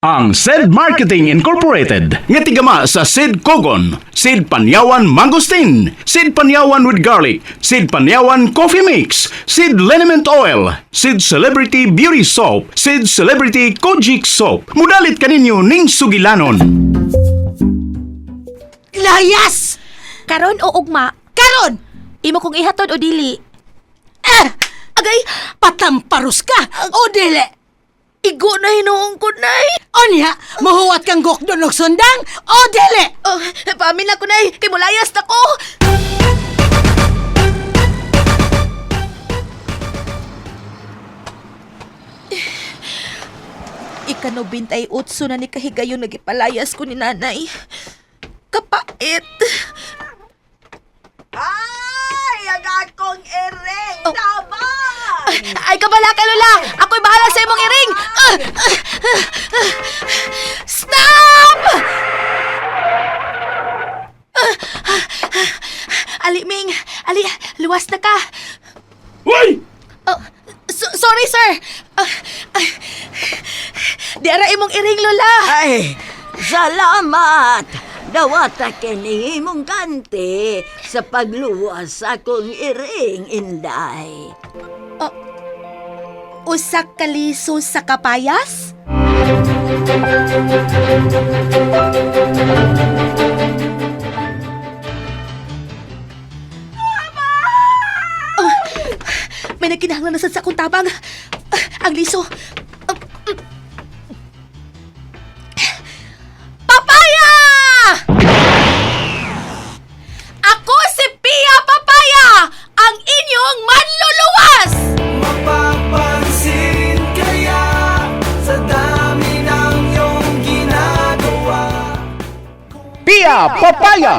Ang SED Marketing Incorporated nga tigama sa SED Kogon, SED Panyawan Mangosteen, SED Panyawan with Garlic, SED Panyawan Coffee Mix, SED Liniment Oil, SED Celebrity Beauty Soap, SED Celebrity Kojic Soap. Mudalit kaninyo ning sugilanon. Layas! Karon o ugma? Karon! Imo kong ihatod o dili? Agay, patamparus ka! O dili! Igo na hinuong ko, nay. Onya, mahuwat kang gokdon og sundang! O dili! Oh, pamilya ko, nay. Kay mulayas na ko. Ikano 28 na ni kahigayon nagipalayas ko ni nanay. Kapait. Ay, ang akong ereng! Oh. Tama! Ay, kabala ka, Lola! Ako'y bahala sa imong iring! Stop! Ali, Ming! Ali, luwas na ka! Hoy! Sorry, sir! Di ara imong iring, Lola! Ay, salamat! Dawata kini mong ganti sa pagluwas akong iring, Inday. Usak kaliso sa kapayas? May nagkinahanglan na sa akong tabang. Ang liso. Papaya! Ako si Pia Papaya, ang inyong manluluwas! Mapapansin kaya sa dami ng iyong ginagawa. Pia Papaya!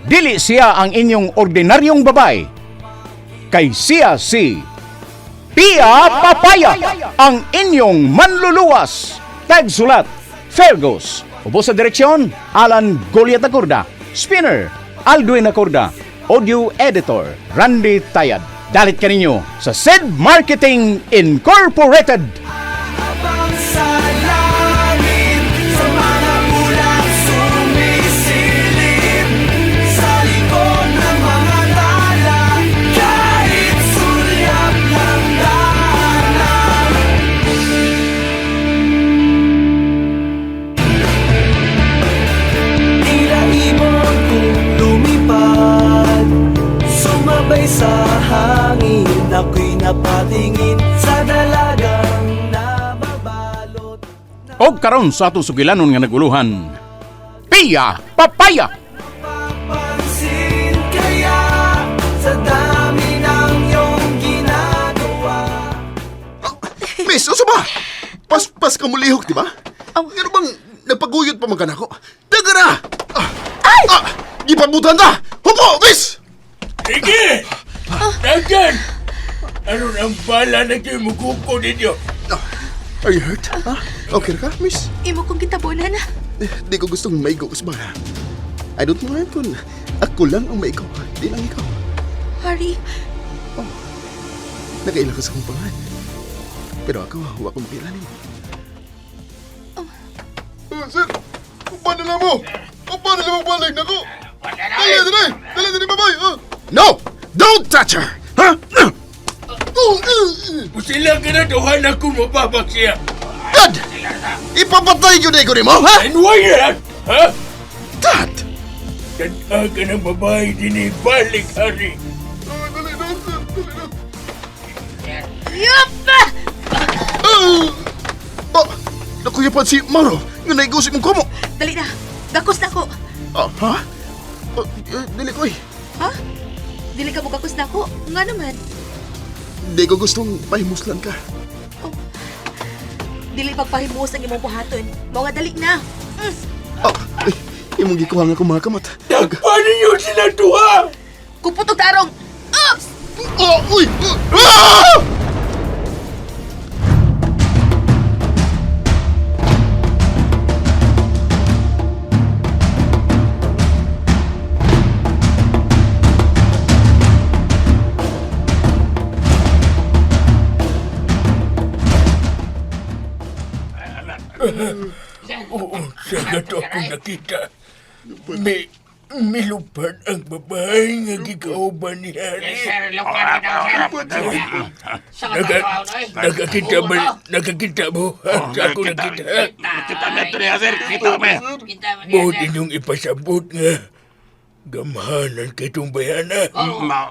Dili siya ang inyong ordinaryong babay. Kay siya si Pia Papaya, ang inyong manluluwas. Tagsulat, Fergus. Ubo sa direksyon, Alan Goliat Acorda. Spinner, Aldwin Acorda. Audio Editor, Randy Tayad. Dalit kaninyo sa SED Marketing Incorporated. Abang sa langit, sa mga bulan sumisilip, sa likod ng mga tala, kahit sulyap ng daanan. Tila ibon kong lumipad, sumabay sa hangin, ako'y napatingin sa dalagang nababalot. O karon sa ato sugilanon nga naguluhan, Pia Papaya! Papansin kaya sa dami ng iyong ginagawa. Miss, usa ba? Pas ka mulihok, di ba? Oh. Nga bang nagpaguyod pa man ako? Dagara! Ay! Gipabutan ta! Hupo, miss! Sige! Dagan! Ano ang bala na kayo mukuko ninyo? Are you hurt? Ha? Okay ka, miss? Imo kong kitabunan. Di ko gustong maigo sa bara. I don't mind kung ako lang ang maigo. Di lang ikaw. Harry, Nagailan ka sa kong pangan. Pero ako, huwag kong makilanin. Sir! Paano mo? Paano mo balik na ko? Dali, babay! No! Don't touch her! Ha? Sila ka na duhan ako mababak siya. Dad! Ipapatay yun ko ni mo, ha? And why not? Ha? Dad! Tanda ka ng babae din balik, Hari. Dali na, sir. Yup! Nakuyapan si Maro nga naigusip mong komo. Dali na. Gakos na ko. Ha? Dili ko eh. Ha? Dili ka mo gakos na ko. Nga naman. Di ko gustong pahimuslan ka. Dili pagpahimuos ang imong buhaton. Mga dali na. Imong gikuhang ako mga kamot. Paano yun sila duha? Kuputog tarong. Oops! Uy! Ah! Oo, sa gato akong nakita. Milupad ang babae nga gikauban ni Hari. Nakakita mo? Sa ako nakita. Kita na ito niya, sir. Kita mo. Buot inyong ipasabot nga. Gamhanan kay itong bayana.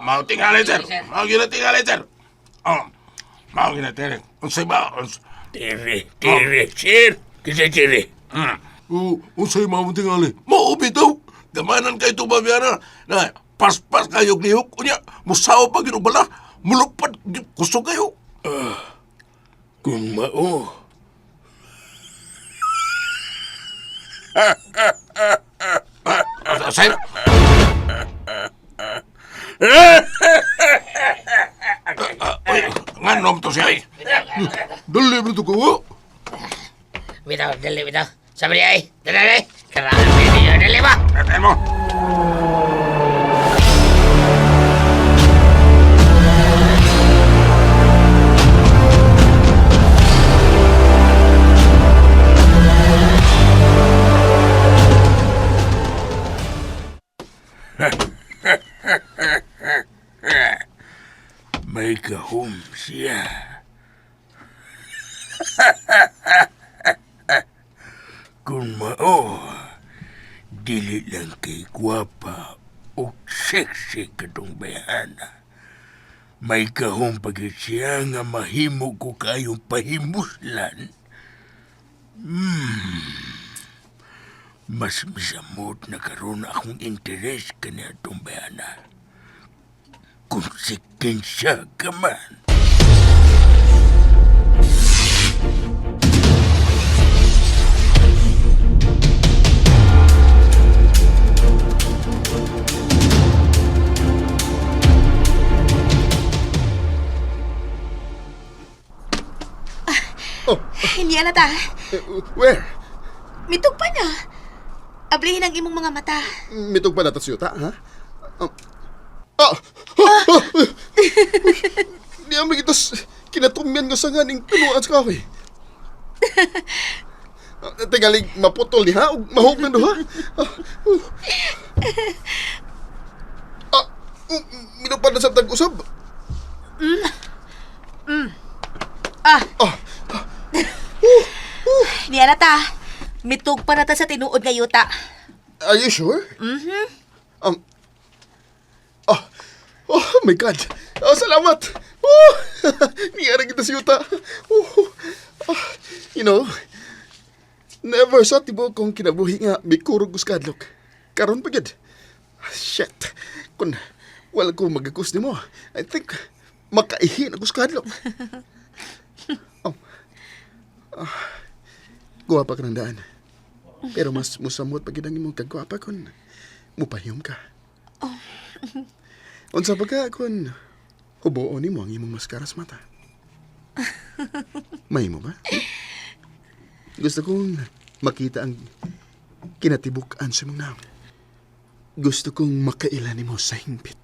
Mau tinggalin, sir. Mau gina tinggalin, sir. Oh, mau gina tinggalin. Unsay ba? Tiri, sir. Kisa tiri. Unsay mau tinggalin? Mau bitaw. Gamanan kayo itong babiyana. Na, pas-pas kayo niyok. Unya, musaw pa ginubala. Mulupad. Gusto kayo. Kung mao. Sir? Nganom to siya. Dali mo ito ko. Bitaw, dali, bitaw. Sabi niya ay, dali. Karaan niyo, dali ba? Tatain mo. May kahum siya. Kung mao, dili lang kay gwapa o sexy katong bayana. May kahum pagit siya nga mahimo ko kayong pahimuslan. Mas misamot na karon akong interes kanya itong bayana. Konsekensya ka man. Hindi na ta. Where? Mitog pa na. Ablihin ang imong mga mata. Mitog pa natas yuta, ha? Di ang magitas kinatumyan nga sa nganing pinuan sa kahoy. Tingaling maputol ni ha? O mahog na do ha? Minupad na sa tag-usab. Hindi na ta. Mitog pa na ta sa tinuod nga yuta. Are you sure? Oh my God. Salamat. Niyara kita sa yuta. You know, never sa tibo kong kinabuhi nga may kurog uskadlok. Karon pagid. Shit. Kung wala ko magakus ni mo, I think makaihin ang uskadlok. Guwapa ka ng daan. Pero mas musamot pagid ang imong kagwapa kun mupahiyom ka. Unsa pa ka kun hubuon nimo ang imong maskara sa mata? May mo ba? Gusto kong makita ang kinatibukan sa imong naam. Gusto kong makailan nimo sa hingpit.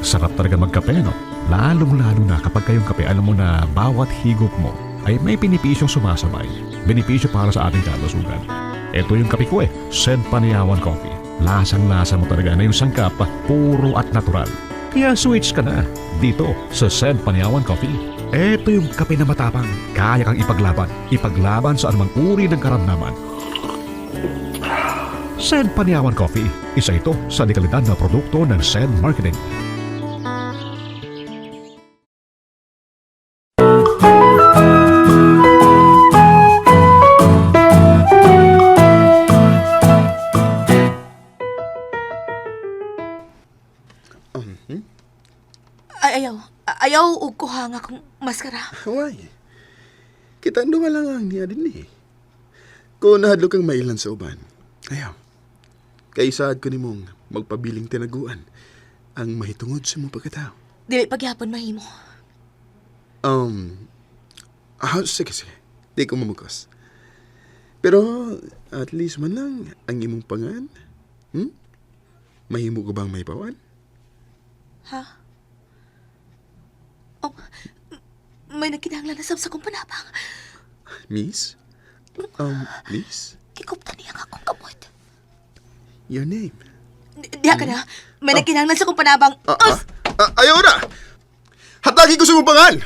Sarap talaga magkape, no? Lalong-lalo na kapag kayong kape, alam mo na bawat higop mo ay may benepisyong sumasabay. Benepisyo para sa ating kalusugan. Ito yung kape ko Sen Paniawan Coffee. Lasang-lasa mo talaga na yung sangkap, puro at natural. Kaya switch ka na dito sa Sen Paniawan Coffee. Ito yung kape na matapang. Kaya kang ipaglaban. Ipaglaban sa anumang uri ng karamdaman. Sen Paniawan Coffee. Isa ito sa dekalidad na produkto ng Sen Marketing. Ayaw og kuha nga kong maskara. Why? Kita nga lang ang niya din eh. Kung nahadlo kang mailan sa uban, ayaw. Kaisaad ko ni mong magpabiling tinaguan ang mahitungod sa mong pagkatao. Dili pagyapon mahimo. Sige. Di ko mamukos. Pero at least man lang ang imong pangan. Mahimo ka bang may pawan? Ha? Oh, may nagkinahanglan na sa kong panabang. Miss? Miss? Kikupta niya nga akong kamot. Your name? Diha ka na. May nagkinahanglan sa kong panabang. Ayaw na! Hatagi ko sa mong pangan!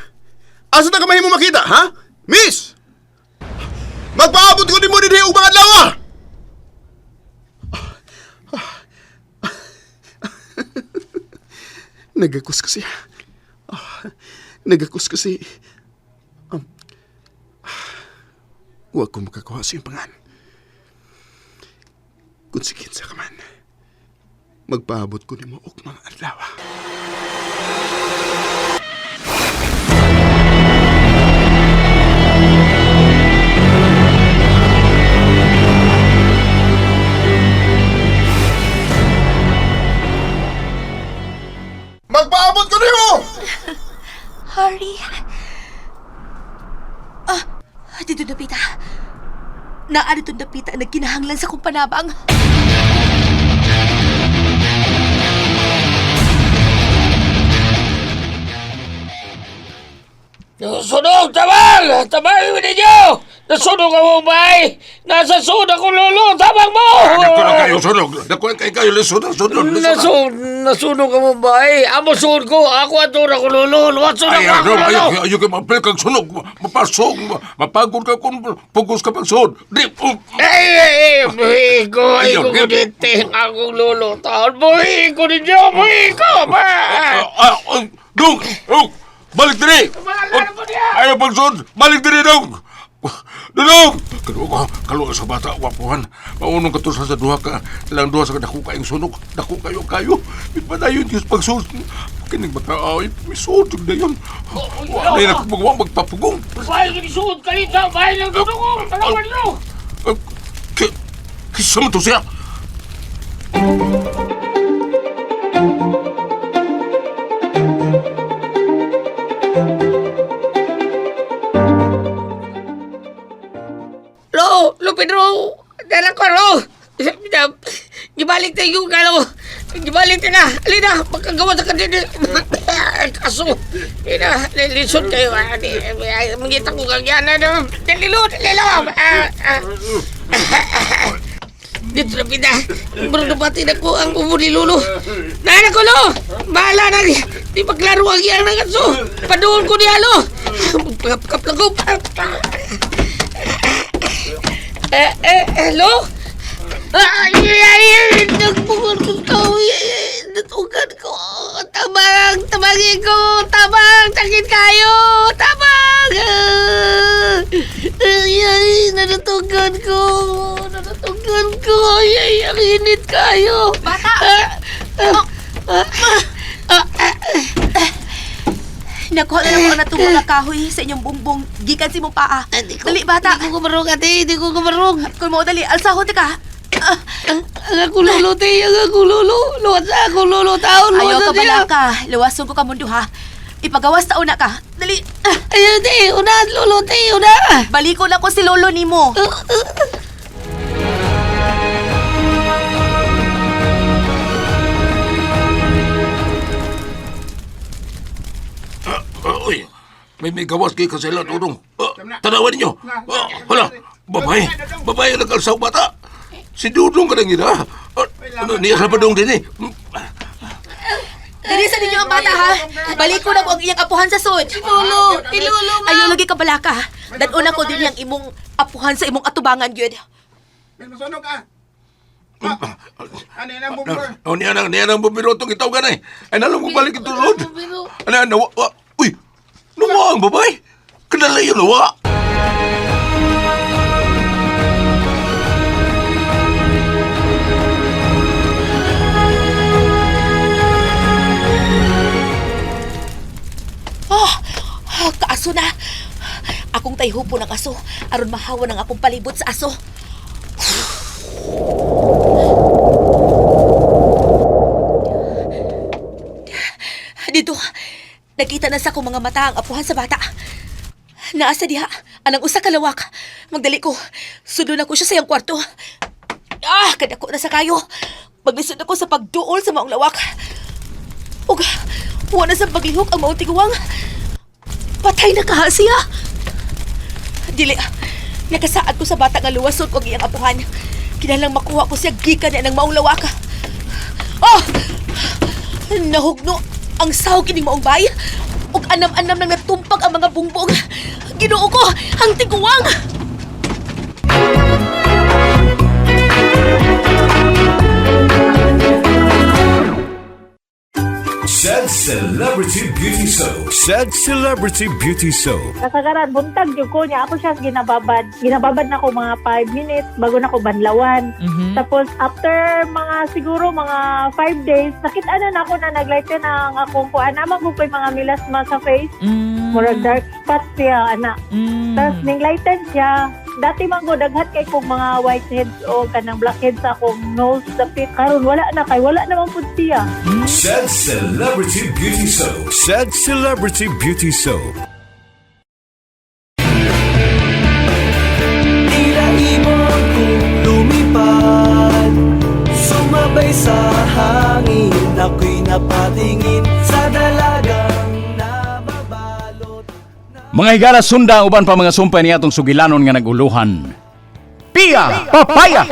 Asa na ka mahimo makita, ha? Miss! Magpaabot ko din mo din yung mga lawa! Nagakus kasi. Nagakus kasi. Huwag ko makakuha sa iyong pangan. Kung sigit sa kaman, magpaabot ko din mo og mga adlawa. Magpaabot ko din mo! Harry. Dito na pita. Naano itong napita ang nagkinahanglan sa kong panabang. Sunog! Tabang! Tabang mo ninyo! Nasunog ang mabay! Nasa sunod ako, lolo! Tabang mo! Dako na kayo sunog. Dako na kayo lisod. Nasunog ang mabay! Amo sunod ko! Ako ato na ko, lolo! Luwatsun Ay, ako, lolo! ayaw kayo mapil kang sunog. Mapasok. Mapagod ka kung pugos ka pag sunog. Ay, buhi ko kuditing akong lolo. Taon, buhi ko ninyo! Buhi ko! Dong! Balik diri! Ayaw pag sunog! Balik diri, Dong! Dudong! Kaluwa sa bata, wapuhan. Maunong katusan sa duha ka. Ilang duha sa dako kayong sunog. Dako kayo. Ipadayon Diyos pagsunog. Kinig makaaway. May sunog na yun. Wala na kumagawa magpapugong. Bahay ka ni suod ka rin sa bahay ng dudong! Talawan nyo! Kisa mo to siya? Lo, Pedro! Dala ko, lo! Gibalik tayo yung galo! Gibalik tayo na! Alina! Magkagawa sa kanina! Kaso! Lisod kayo! Mangita ko kang yan! Dalilo! Dito na pina! Berdebati na ko ang ubo ni Lolo! Nana ko, lo! Bahala na! Di maglaro ang yan ng kaso! Padoon ko ni Halo! Kaplagop! Hello? Ay, nagbubuan ko ikaw. Natugan ko. Tabangin ko. Tabang, sakit kayo. Tabang. Ay, natutugan ko. Ay, ang init kayo. Bata! Nakuha na ako ang natubong na kahoy sa inyong bumbong. Gikan si mong paa. Dali, bata. Hindi ko kumarong, ate. Hindi ko kumarong. Kung mo, dali. Alsahon ka. Ang ako lolo, te. Ang ako lolo. Luwas na ako lolo. Taon, Ayaw luwas ka na bala siya. ka. Luwason ko ka mundo, ha? Ipagawas ta una ka. Dali. Ayaw, te. Una, lolo, te. Una. Baliko na ko si lolo ni mo. Uy, may gawas kayo kasi lang, Dudong. Tanawan ninyo. Hala, babae ang nagkalsaw bata. Si Dudong ka nang ina. Niya sa padong din eh. Dali sa ninyo ang bata, ha? Baliko na ko ang iyang apuhan sa sud. Lolo, ma. Ayaw lagi ka bala ka. Dan-una ko din yung imong apuhan sa imong atubangan, yun. May masunog ka! Ano yan ang bumbiro? Niya nang bumiro itong itaw ka na eh. Ay, nalang mo balik ito, Lord. Uy, nawa ang babae. Kanala yun, nawa. Kaaso na. Akong tayhupo ng aso. Aron mahawa ng akong palibot sa aso. Dito, nakita na sa akong mga mata ang apuhan sa bata. Naasa diha, anang usa ka lawak. Magdali ko, sudon ako siya sa iyang kwarto. Kadako na sa kayo. Maglisod ako sa pagduol sa maong lawak. Ug wala sa paglihok ang maong tiguang. Patay na kahal siya. Dili, nakasaad ko sa bata nga luwasod ko ang iyang apuhan. Kinalang makuha ko siya gikan niya ng maong lawak. Oh! Nahugno ang sahog kining maong bay. Ug anam-anam nang natumpag ang mga bungbong. Ginoo ko, ang tiguang! Sad Celebrity Beauty Soap. Sad Celebrity Beauty Soap. Kasagaran, buntag yung ko niya. Ako siya ginababad. Ginababad na ko mga 5 minutes bago na ko banlawan. Tapos, after siguro mga 5 days, nakita na ako na naglighten ang akong kuha. Naman ko yung mga milasma sa face. Murag dark spots siya, anak. Tapos, ning-lighten siya. Dati man ko daghat kay kong mga whiteheads o kanang blackheads sa akong nose, dapit. Karon wala na kay wala naman pud siya. Sad Celebrity Beauty Soap. Sad Celebrity Beauty Soap. Tila ibon kong lumipad, sumabay sa hangin. Ako'y napatingin sa dalagang nababalot. Mga higala sunda uban pa mga sumpay niya atong sugilanon nga naguluhan. Pia Papaya!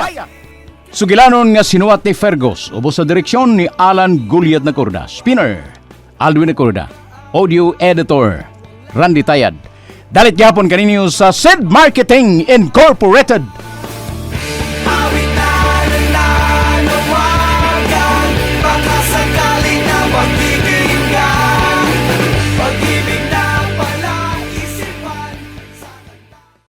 Sugilanon nga sinuwat ni Fergus, ubos sa direksyon ni Alan Gulyat Nacorda, spinner, Alwin Nacorda, audio editor, Randy Tayad. Dalit gyapon kaninyo sa Sid Marketing Incorporated.